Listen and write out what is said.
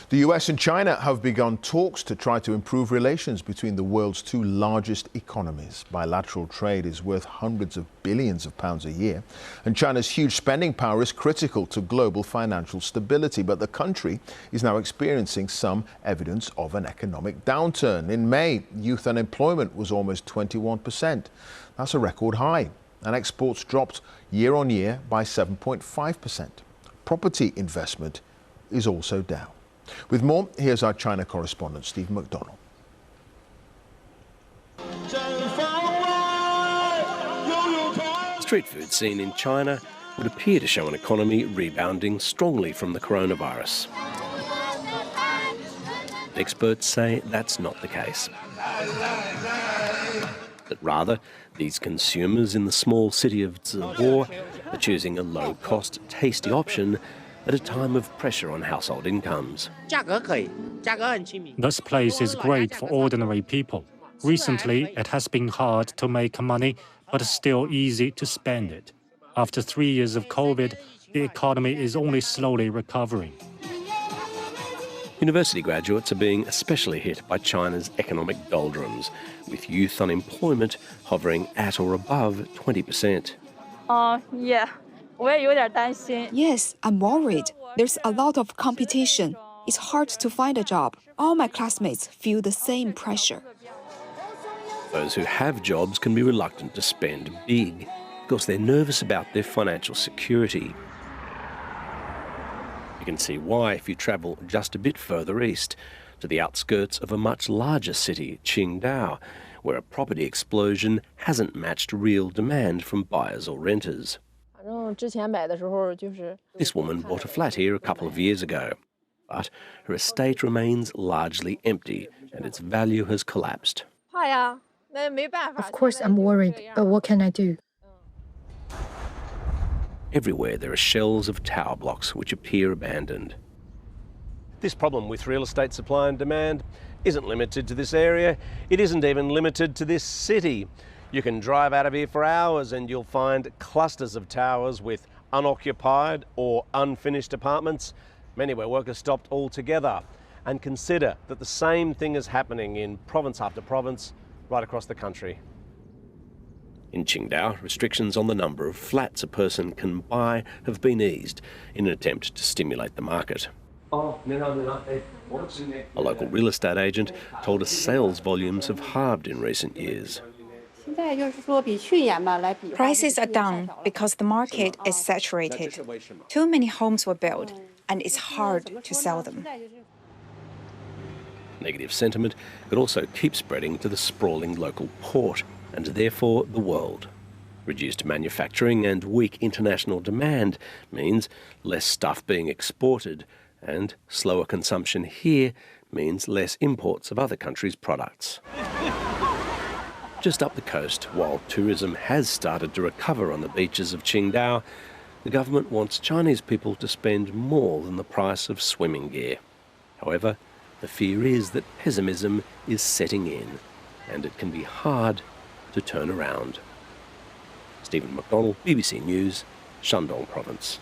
The US and China have begun talks to try to improve relations between the world's two largest economies. Bilateral trade is worth hundreds of billions of pounds a year, and China's huge spending power is critical to global financial stability. But the country is now experiencing some evidence of an economic downturn. In May, youth unemployment was almost 21%. That's a record high, and exports dropped year on year by 7.5%. Property investment is also down. With more, here's our China correspondent, Stephen McDonell. Street food scene in China would appear to show an economy rebounding strongly from the coronavirus. Experts say that's not the case. But rather, these consumers in the small city of Zihua are choosing a low-cost, tasty option at a time of pressure on household incomes. This place is great for ordinary people. Recently, it has been hard to make money, but it's still easy to spend it. After 3 years of COVID, the economy is only slowly recovering. University graduates are being especially hit by China's economic doldrums, with youth unemployment hovering at or above 20%. Yes, I'm worried. There's a lot of competition. It's hard to find a job. All my classmates feel the same pressure. Those who have jobs can be reluctant to spend big because they're nervous about their financial security. You can see why if you travel just a bit further east, to the outskirts of a much larger city, Qingdao, where a property explosion hasn't matched real demand from buyers or renters. This woman bought a flat here a couple of years ago, but her estate remains largely empty and its value has collapsed. Of course I'm worried, but what can I do? Everywhere there are shells of tower blocks which appear abandoned. This problem with real estate supply and demand isn't limited to this area. It isn't even limited to this city. You can drive out of here for hours and you'll find clusters of towers with unoccupied or unfinished apartments, many where work has stopped altogether. And consider that the same thing is happening in province after province right across the country. In Qingdao, restrictions on the number of flats a person can buy have been eased in an attempt to stimulate the market. A local real estate agent told us sales volumes have halved in recent years. Prices are down because the market is saturated. Too many homes were built, and it's hard to sell them. Negative sentiment could also keep spreading to the sprawling local port and therefore the world. Reduced manufacturing and weak international demand means less stuff being exported, and slower consumption here means less imports of other countries' products. Just up the coast, while tourism has started to recover on the beaches of Qingdao, the government wants Chinese people to spend more than the price of swimming gear. However, the fear is that pessimism is setting in, and it can be hard to turn around. Stephen McDonell, BBC News, Shandong Province.